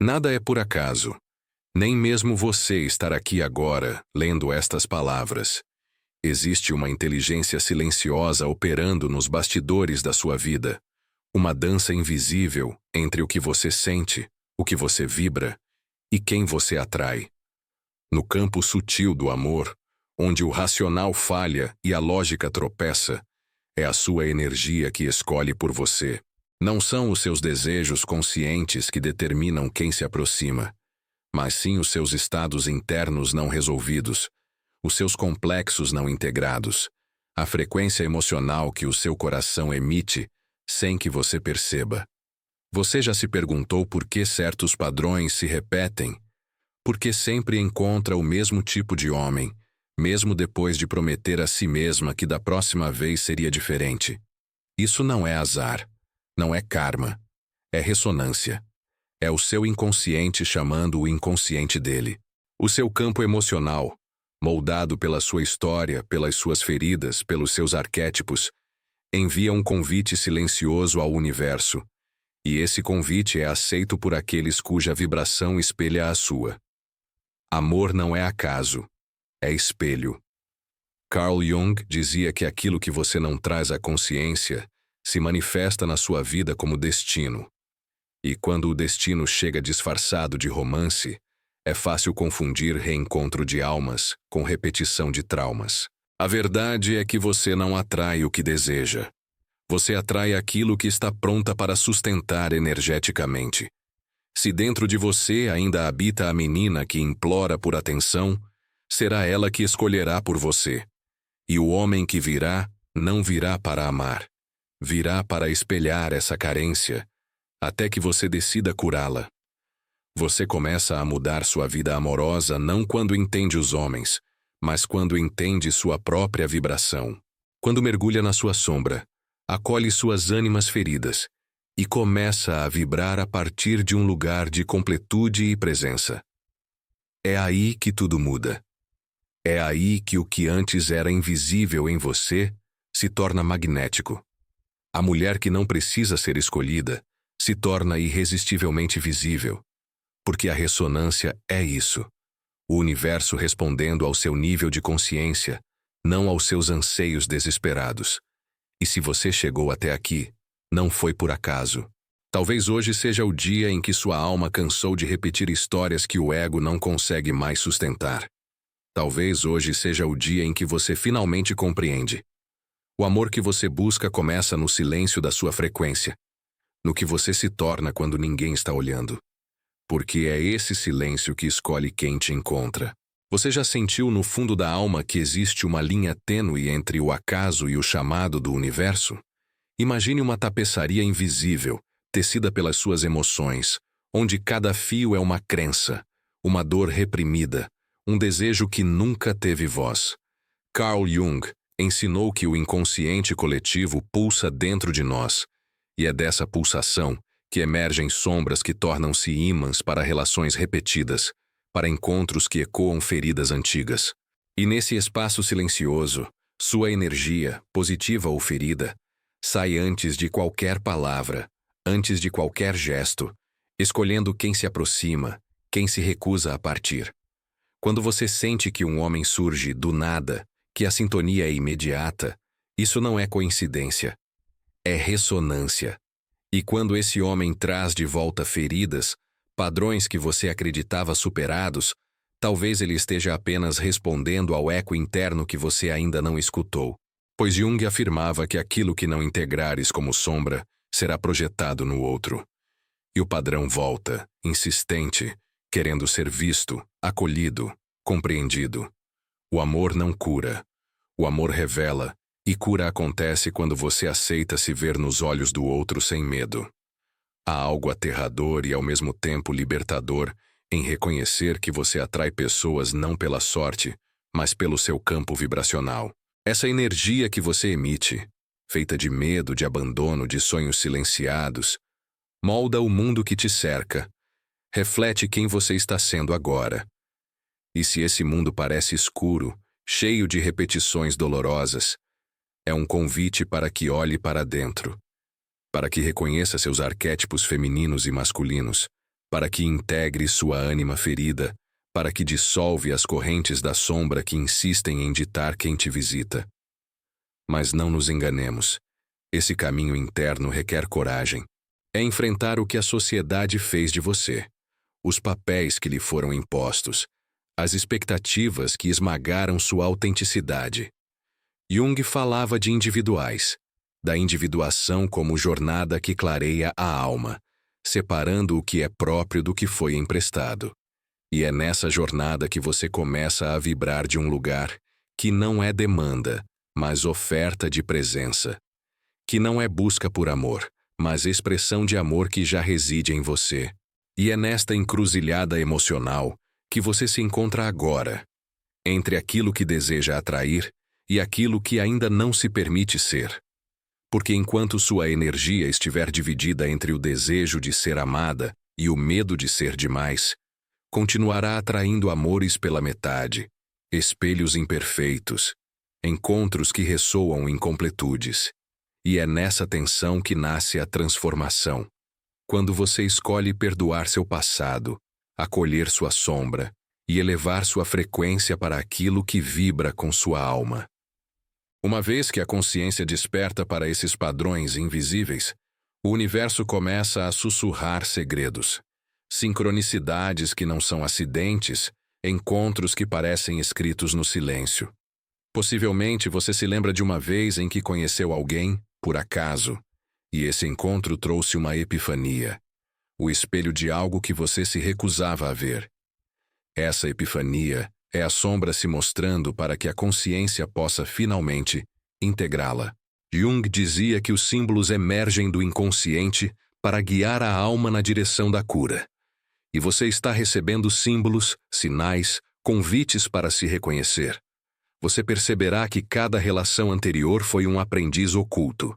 Nada é por acaso. Nem mesmo você estar aqui agora, lendo estas palavras. Existe uma inteligência silenciosa operando nos bastidores da sua vida. Uma dança invisível entre o que você sente, o que você vibra e quem você atrai. No campo sutil do amor, onde o racional falha e a lógica tropeça, é a sua energia que escolhe por você. Não são os seus desejos conscientes que determinam quem se aproxima, mas sim os seus estados internos não resolvidos, os seus complexos não integrados, a frequência emocional que o seu coração emite sem que você perceba. Você já se perguntou por que certos padrões se repetem? Por que sempre encontra o mesmo tipo de homem, mesmo depois de prometer a si mesma que da próxima vez seria diferente? Isso não é azar, não é karma, é ressonância. É o seu inconsciente chamando o inconsciente dele. O seu campo emocional, moldado pela sua história, pelas suas feridas, pelos seus arquétipos, envia um convite silencioso ao universo, e esse convite é aceito por aqueles cuja vibração espelha a sua. Amor não é acaso, é espelho. Carl Jung dizia que aquilo que você não traz à consciência se manifesta na sua vida como destino. E quando o destino chega disfarçado de romance, é fácil confundir reencontro de almas com repetição de traumas. A verdade é que você não atrai o que deseja. Você atrai aquilo que está pronta para sustentar energeticamente. Se dentro de você ainda habita a menina que implora por atenção, será ela que escolherá por você. E o homem que virá, não virá para amar. Virá para espelhar essa carência, até que você decida curá-la. Você começa a mudar sua vida amorosa não quando entende os homens, mas quando entende sua própria vibração. Quando mergulha na sua sombra, acolhe suas ânimas feridas e começa a vibrar a partir de um lugar de completude e presença. É aí que tudo muda. É aí que o que antes era invisível em você se torna magnético. A mulher que não precisa ser escolhida se torna irresistivelmente visível, porque a ressonância é isso. O universo respondendo ao seu nível de consciência, não aos seus anseios desesperados. E se você chegou até aqui, não foi por acaso. Talvez hoje seja o dia em que sua alma cansou de repetir histórias que o ego não consegue mais sustentar. Talvez hoje seja o dia em que você finalmente compreende. O amor que você busca começa no silêncio da sua frequência, no que você se torna quando ninguém está olhando. Porque é esse silêncio que escolhe quem te encontra. Você já sentiu no fundo da alma que existe uma linha tênue entre o acaso e o chamado do universo? Imagine uma tapeçaria invisível, tecida pelas suas emoções, onde cada fio é uma crença, uma dor reprimida, um desejo que nunca teve voz. Carl Jung ensinou que o inconsciente coletivo pulsa dentro de nós, e é dessa pulsação que emergem sombras que tornam-se ímãs para relações repetidas, para encontros que ecoam feridas antigas. E nesse espaço silencioso, sua energia, positiva ou ferida, sai antes de qualquer palavra, antes de qualquer gesto, escolhendo quem se aproxima, quem se recusa a partir. Quando você sente que um homem surge do nada, que a sintonia é imediata, isso não é coincidência, é ressonância. E quando esse homem traz de volta feridas, padrões que você acreditava superados, talvez ele esteja apenas respondendo ao eco interno que você ainda não escutou. Pois Jung afirmava que aquilo que não integrares como sombra será projetado no outro. E o padrão volta, insistente, querendo ser visto, acolhido, compreendido. O amor não cura. O amor revela, e cura acontece quando você aceita se ver nos olhos do outro sem medo. Há algo aterrador e ao mesmo tempo libertador em reconhecer que você atrai pessoas não pela sorte, mas pelo seu campo vibracional. Essa energia que você emite, feita de medo, de abandono, de sonhos silenciados, molda o mundo que te cerca, reflete quem você está sendo agora. E se esse mundo parece escuro, cheio de repetições dolorosas, é um convite para que olhe para dentro, para que reconheça seus arquétipos femininos e masculinos, para que integre sua ânima ferida, para que dissolve as correntes da sombra que insistem em ditar quem te visita. Mas não nos enganemos. Esse caminho interno requer coragem. É enfrentar o que a sociedade fez de você, os papéis que lhe foram impostos, as expectativas que esmagaram sua autenticidade. Jung falava de individuais, da individuação como jornada que clareia a alma, separando o que é próprio do que foi emprestado. E é nessa jornada que você começa a vibrar de um lugar que não é demanda, mas oferta de presença. Que não é busca por amor, mas expressão de amor que já reside em você. E é nesta encruzilhada emocional que você se encontra agora, entre aquilo que deseja atrair e aquilo que ainda não se permite ser. Porque enquanto sua energia estiver dividida entre o desejo de ser amada e o medo de ser demais, continuará atraindo amores pela metade, espelhos imperfeitos, encontros que ressoam incompletudes. E é nessa tensão que nasce a transformação. Quando você escolhe perdoar seu passado, acolher sua sombra e elevar sua frequência para aquilo que vibra com sua alma. Uma vez que a consciência desperta para esses padrões invisíveis, o universo começa a sussurrar segredos, sincronicidades que não são acidentes, encontros que parecem escritos no silêncio. Possivelmente você se lembra de uma vez em que conheceu alguém, por acaso, e esse encontro trouxe uma epifania, o espelho de algo que você se recusava a ver. Essa epifania é a sombra se mostrando para que a consciência possa finalmente integrá-la. Jung dizia que os símbolos emergem do inconsciente para guiar a alma na direção da cura. E você está recebendo símbolos, sinais, convites para se reconhecer. Você perceberá que cada relação anterior foi um aprendiz oculto.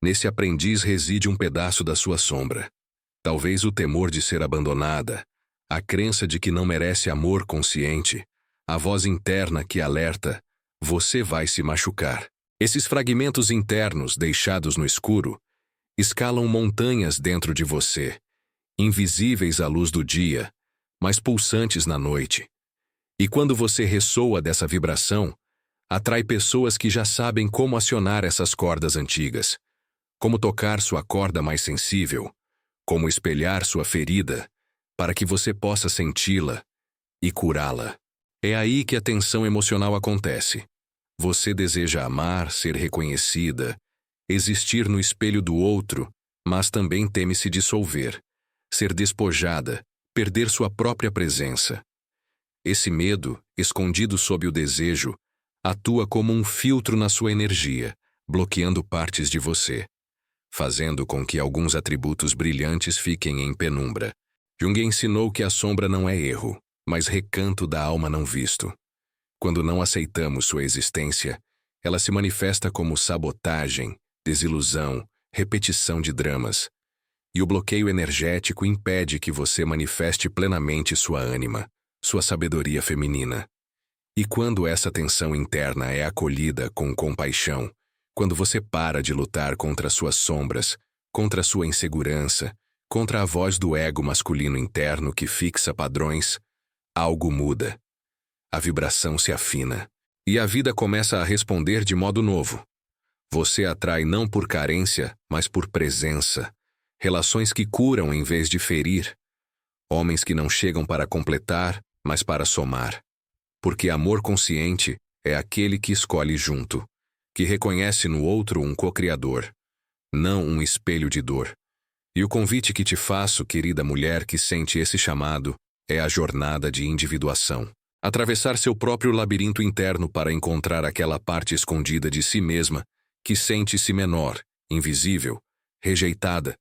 Nesse aprendiz reside um pedaço da sua sombra. Talvez o temor de ser abandonada, a crença de que não merece amor consciente, a voz interna que alerta, você vai se machucar. Esses fragmentos internos deixados no escuro escalam montanhas dentro de você, invisíveis à luz do dia, mas pulsantes na noite. E quando você ressoa dessa vibração, atrai pessoas que já sabem como acionar essas cordas antigas, como tocar sua corda mais sensível, como espelhar sua ferida, para que você possa senti-la e curá-la. É aí que a tensão emocional acontece. Você deseja amar, ser reconhecida, existir no espelho do outro, mas também teme se dissolver, ser despojada, perder sua própria presença. Esse medo, escondido sob o desejo, atua como um filtro na sua energia, bloqueando partes de você, fazendo com que alguns atributos brilhantes fiquem em penumbra. Jung ensinou que a sombra não é erro, mas recanto da alma não visto. Quando não aceitamos sua existência, ela se manifesta como sabotagem, desilusão, repetição de dramas. E o bloqueio energético impede que você manifeste plenamente sua ânima, sua sabedoria feminina. E quando essa tensão interna é acolhida com compaixão, quando você para de lutar contra suas sombras, contra sua insegurança, contra a voz do ego masculino interno que fixa padrões, algo muda. A vibração se afina. E a vida começa a responder de modo novo. Você atrai não por carência, mas por presença. Relações que curam em vez de ferir. Homens que não chegam para completar, mas para somar. Porque amor consciente é aquele que escolhe junto, que reconhece no outro um co-criador, não um espelho de dor. E o convite que te faço, querida mulher que sente esse chamado, é a jornada de individuação. Atravessar seu próprio labirinto interno para encontrar aquela parte escondida de si mesma que sente-se menor, invisível, rejeitada,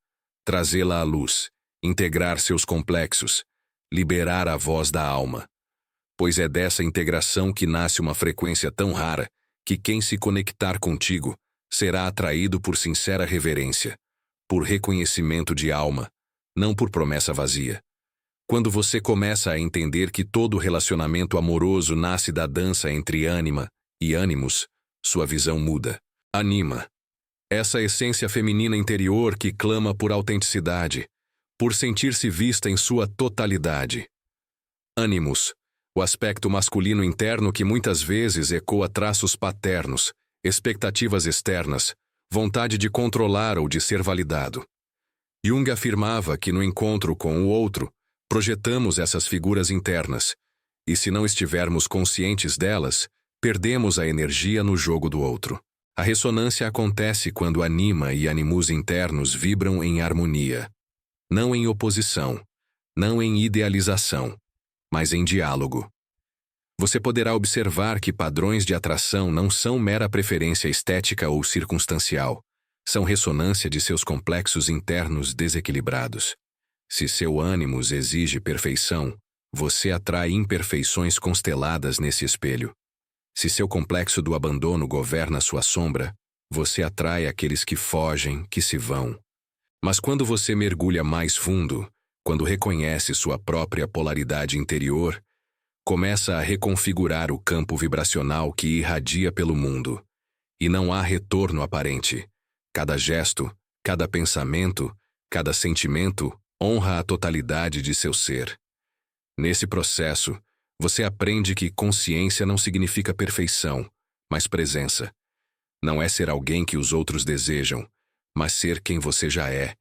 trazê-la à luz, integrar seus complexos, liberar a voz da alma. Pois é dessa integração que nasce uma frequência tão rara que quem se conectar contigo será atraído por sincera reverência, por reconhecimento de alma, não por promessa vazia. Quando você começa a entender que todo relacionamento amoroso nasce da dança entre ânima e ânimos, sua visão muda. Anima. Essa essência feminina interior que clama por autenticidade, por sentir-se vista em sua totalidade. Animus, o aspecto masculino interno que muitas vezes ecoa traços paternos, expectativas externas, vontade de controlar ou de ser validado. Jung afirmava que no encontro com o outro, projetamos essas figuras internas, e se não estivermos conscientes delas, perdemos a energia no jogo do outro. A ressonância acontece quando anima e animus internos vibram em harmonia. Não em oposição, não em idealização, mas em diálogo. Você poderá observar que padrões de atração não são mera preferência estética ou circunstancial, são ressonância de seus complexos internos desequilibrados. Se seu ânimos exige perfeição, você atrai imperfeições consteladas nesse espelho. Se seu complexo do abandono governa sua sombra, você atrai aqueles que fogem, que se vão. Mas quando você mergulha mais fundo, quando reconhece sua própria polaridade interior, começa a reconfigurar o campo vibracional que irradia pelo mundo. E não há retorno aparente. Cada gesto, cada pensamento, cada sentimento honra a totalidade de seu ser. Nesse processo, você aprende que consciência não significa perfeição, mas presença. Não é ser alguém que os outros desejam, mas ser quem você já é,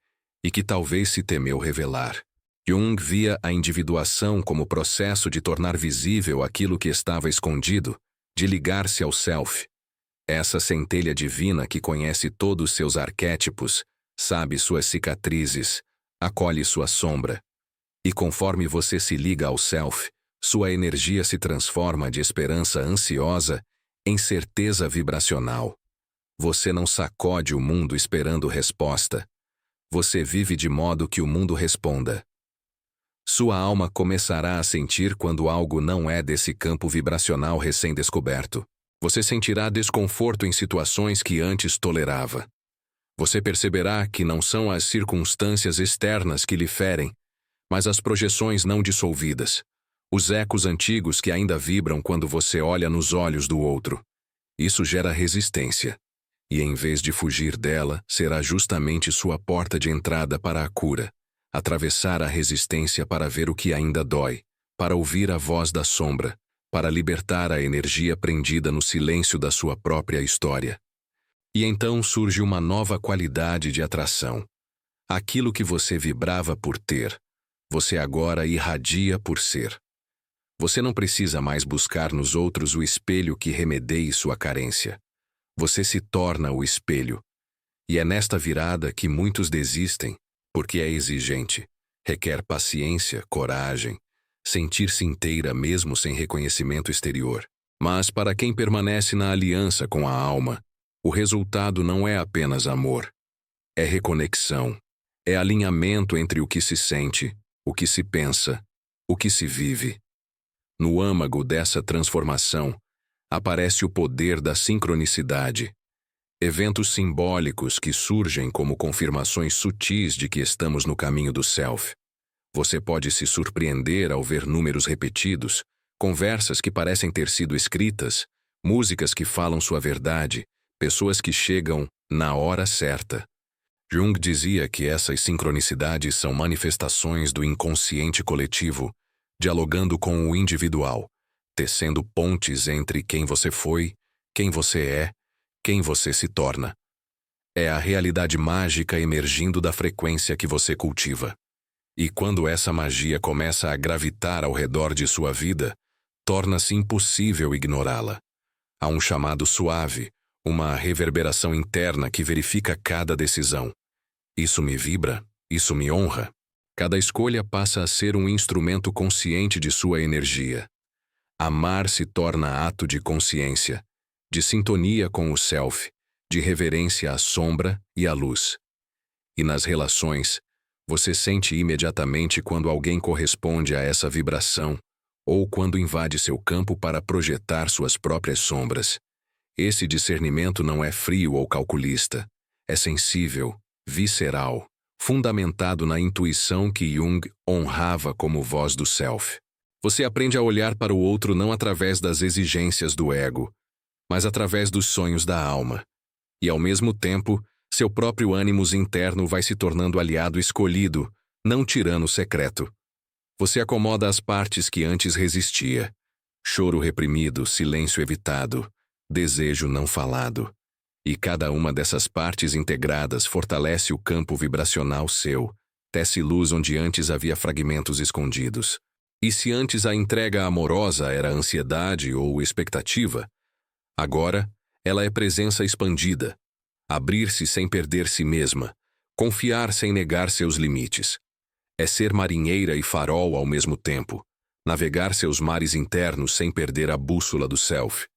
e que talvez se temeu revelar. Jung via a individuação como processo de tornar visível aquilo que estava escondido, de ligar-se ao self. Essa centelha divina que conhece todos seus arquétipos, sabe suas cicatrizes, acolhe sua sombra. E conforme você se liga ao self, sua energia se transforma de esperança ansiosa em certeza vibracional. Você não sacode o mundo esperando resposta. Você vive de modo que o mundo responda. Sua alma começará a sentir quando algo não é desse campo vibracional recém-descoberto. Você sentirá desconforto em situações que antes tolerava. Você perceberá que não são as circunstâncias externas que lhe ferem, mas as projeções não dissolvidas, os ecos antigos que ainda vibram quando você olha nos olhos do outro. Isso gera resistência, e em vez de fugir dela, será justamente sua porta de entrada para a cura. Atravessar a resistência para ver o que ainda dói, para ouvir a voz da sombra, para libertar a energia prendida no silêncio da sua própria história. E então surge uma nova qualidade de atração. Aquilo que você vibrava por ter, você agora irradia por ser. Você não precisa mais buscar nos outros o espelho que remedeie sua carência. Você se torna o espelho. E é nesta virada que muitos desistem, porque é exigente, requer paciência, coragem, sentir-se inteira mesmo sem reconhecimento exterior. Mas para quem permanece na aliança com a alma, o resultado não é apenas amor. É reconexão, é alinhamento entre o que se sente, o que se pensa, o que se vive. No âmago dessa transformação, aparece o poder da sincronicidade. Eventos simbólicos que surgem como confirmações sutis de que estamos no caminho do self. Você pode se surpreender ao ver números repetidos, conversas que parecem ter sido escritas, músicas que falam sua verdade, pessoas que chegam na hora certa. Jung dizia que essas sincronicidades são manifestações do inconsciente coletivo, dialogando com o individual, tecendo pontes entre quem você foi, quem você é, quem você se torna. É a realidade mágica emergindo da frequência que você cultiva. E quando essa magia começa a gravitar ao redor de sua vida, torna-se impossível ignorá-la. Há um chamado suave, uma reverberação interna que verifica cada decisão. Isso me vibra, isso me honra. Cada escolha passa a ser um instrumento consciente de sua energia. Amar se torna ato de consciência, de sintonia com o self, de reverência à sombra e à luz. E nas relações, você sente imediatamente quando alguém corresponde a essa vibração, ou quando invade seu campo para projetar suas próprias sombras. Esse discernimento não é frio ou calculista, é sensível, visceral, fundamentado na intuição que Jung honrava como voz do self. Você aprende a olhar para o outro não através das exigências do ego, mas através dos sonhos da alma. E ao mesmo tempo, seu próprio ânimos interno vai se tornando aliado escolhido, não tirano secreto. Você acomoda as partes que antes resistia. Choro reprimido, silêncio evitado, desejo não falado. E cada uma dessas partes integradas fortalece o campo vibracional seu, tece luz onde antes havia fragmentos escondidos. E se antes a entrega amorosa era ansiedade ou expectativa, agora ela é presença expandida. Abrir-se sem perder si mesma, confiar sem negar seus limites. É ser marinheira e farol ao mesmo tempo, navegar seus mares internos sem perder a bússola do self.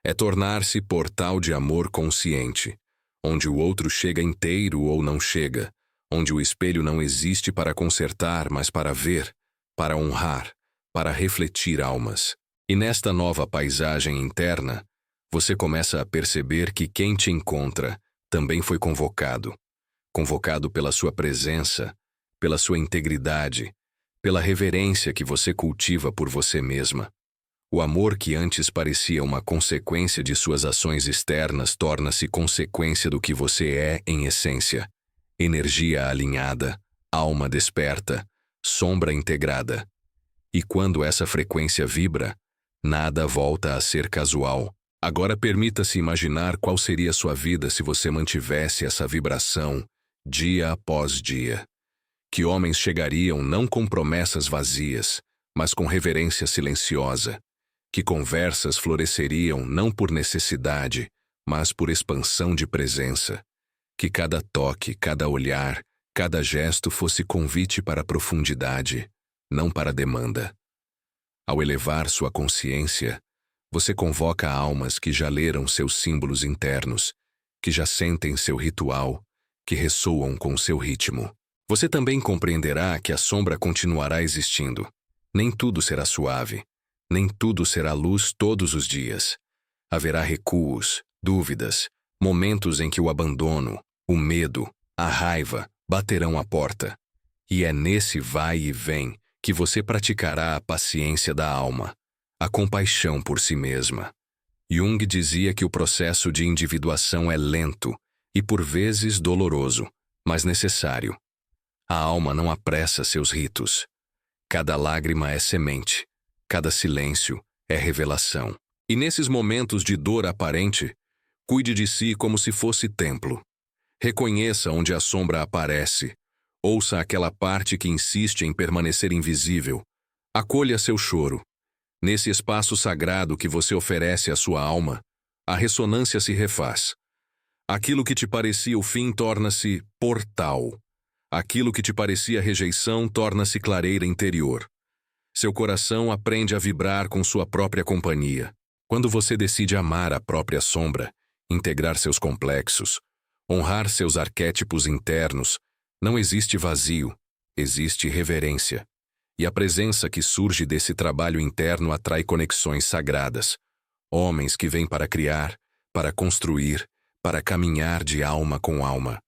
É tornar-se portal de amor consciente, onde o outro chega inteiro ou não chega, onde o espelho não existe para consertar, mas para ver, para honrar, para refletir almas. E nesta nova paisagem interna, você começa a perceber que quem te encontra também foi convocado. Convocado pela sua presença, pela sua integridade, pela reverência que você cultiva por você mesma. O amor que antes parecia uma consequência de suas ações externas torna-se consequência do que você é em essência. Energia alinhada, alma desperta, sombra integrada. E quando essa frequência vibra, nada volta a ser casual. Agora permita-se imaginar qual seria sua vida se você mantivesse essa vibração dia após dia. Que homens chegariam não com promessas vazias, mas com reverência silenciosa. Que conversas floresceriam não por necessidade, mas por expansão de presença. Que cada toque, cada olhar, cada gesto fosse convite para a profundidade, não para a demanda. Ao elevar sua consciência, você convoca almas que já leram seus símbolos internos, que já sentem seu ritual, que ressoam com seu ritmo. Você também compreenderá que a sombra continuará existindo. Nem tudo será suave. Nem tudo será luz todos os dias. Haverá recuos, dúvidas, momentos em que o abandono, o medo, a raiva baterão à porta. E é nesse vai e vem que você praticará a paciência da alma, a compaixão por si mesma. Jung dizia que o processo de individuação é lento e por vezes doloroso, mas necessário. A alma não apressa seus ritos. Cada lágrima é semente. Cada silêncio é revelação. E nesses momentos de dor aparente, cuide de si como se fosse templo. Reconheça onde a sombra aparece. Ouça aquela parte que insiste em permanecer invisível. Acolha seu choro. Nesse espaço sagrado que você oferece à sua alma, a ressonância se refaz. Aquilo que te parecia o fim torna-se portal. Aquilo que te parecia rejeição torna-se clareira interior. Seu coração aprende a vibrar com sua própria companhia. Quando você decide amar a própria sombra, integrar seus complexos, honrar seus arquétipos internos, não existe vazio, existe reverência. E a presença que surge desse trabalho interno atrai conexões sagradas. Homens que vêm para criar, para construir, para caminhar de alma com alma.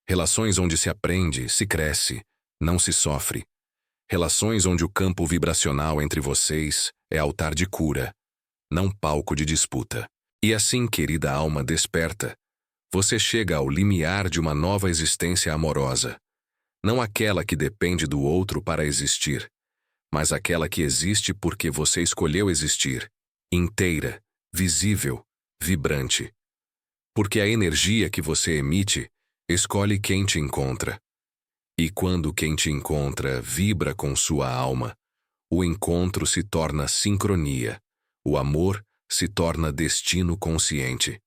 Relações onde se aprende, se cresce, não se sofre. Relações onde o campo vibracional entre vocês é altar de cura, não palco de disputa. E assim, querida alma desperta, você chega ao limiar de uma nova existência amorosa. Não aquela que depende do outro para existir, mas aquela que existe porque você escolheu existir, inteira, visível, vibrante. Porque a energia que você emite escolhe quem te encontra. E quando quem te encontra vibra com sua alma, o encontro se torna sincronia, o amor se torna destino consciente.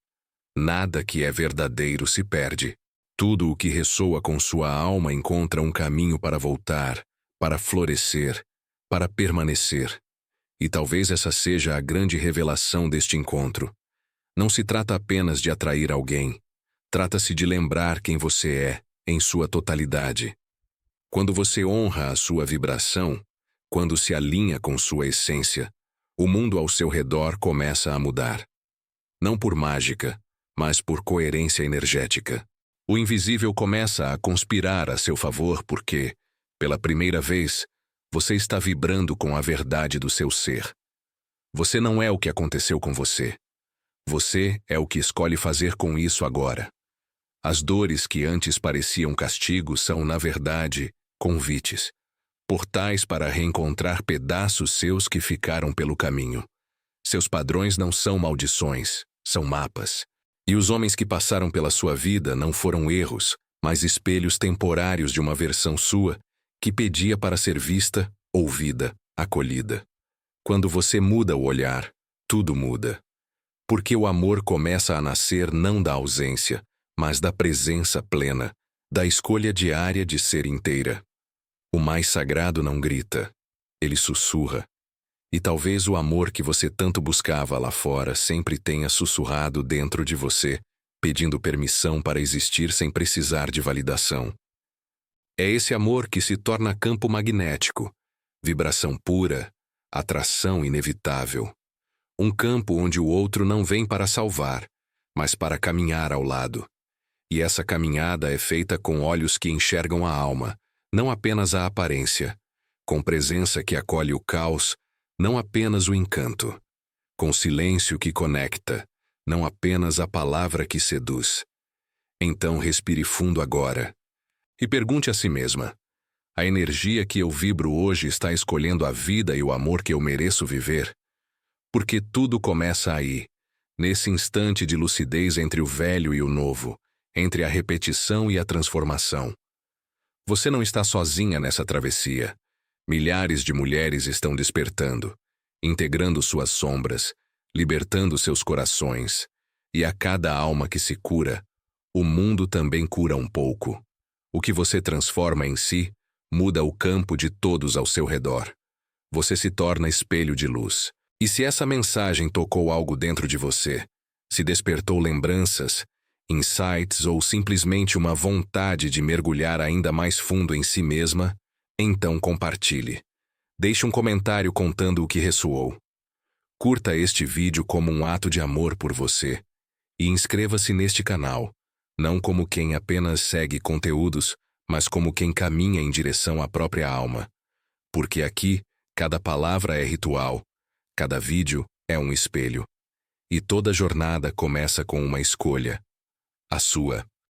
Nada que é verdadeiro se perde. Tudo o que ressoa com sua alma encontra um caminho para voltar, para florescer, para permanecer. E talvez essa seja a grande revelação deste encontro. Não se trata apenas de atrair alguém. Trata-se de lembrar quem você é, em sua totalidade. Quando você honra a sua vibração, quando se alinha com sua essência, o mundo ao seu redor começa a mudar. Não por mágica, mas por coerência energética. O invisível começa a conspirar a seu favor porque, pela primeira vez, você está vibrando com a verdade do seu ser. Você não é o que aconteceu com você. Você é o que escolhe fazer com isso agora. As dores que antes pareciam castigo são, na verdade, convites, portais para reencontrar pedaços seus que ficaram pelo caminho. Seus padrões não são maldições, são mapas. E os homens que passaram pela sua vida não foram erros, mas espelhos temporários de uma versão sua que pedia para ser vista, ouvida, acolhida. Quando você muda o olhar, tudo muda. Porque o amor começa a nascer não da ausência, mas da presença plena, da escolha diária de ser inteira. O mais sagrado não grita, ele sussurra. E talvez o amor que você tanto buscava lá fora sempre tenha sussurrado dentro de você, pedindo permissão para existir sem precisar de validação. É esse amor que se torna campo magnético, vibração pura, atração inevitável. Um campo onde o outro não vem para salvar, mas para caminhar ao lado. E essa caminhada é feita com olhos que enxergam a alma, não apenas a aparência, com presença que acolhe o caos, não apenas o encanto, com silêncio que conecta, não apenas a palavra que seduz. Então respire fundo agora e pergunte a si mesma: a energia que eu vibro hoje está escolhendo a vida e o amor que eu mereço viver? Porque tudo começa aí, nesse instante de lucidez entre o velho e o novo, entre a repetição e a transformação. Você não está sozinha nessa travessia. Milhares de mulheres estão despertando, integrando suas sombras, libertando seus corações. E a cada alma que se cura, o mundo também cura um pouco. O que você transforma em si, muda o campo de todos ao seu redor. Você se torna espelho de luz. E se essa mensagem tocou algo dentro de você, se despertou lembranças, insights ou simplesmente uma vontade de mergulhar ainda mais fundo em si mesma, então compartilhe. Deixe um comentário contando o que ressoou. Curta este vídeo como um ato de amor por você e inscreva-se neste canal, não como quem apenas segue conteúdos, mas como quem caminha em direção à própria alma. Porque aqui, cada palavra é ritual, cada vídeo é um espelho. E toda jornada começa com uma escolha, a sua.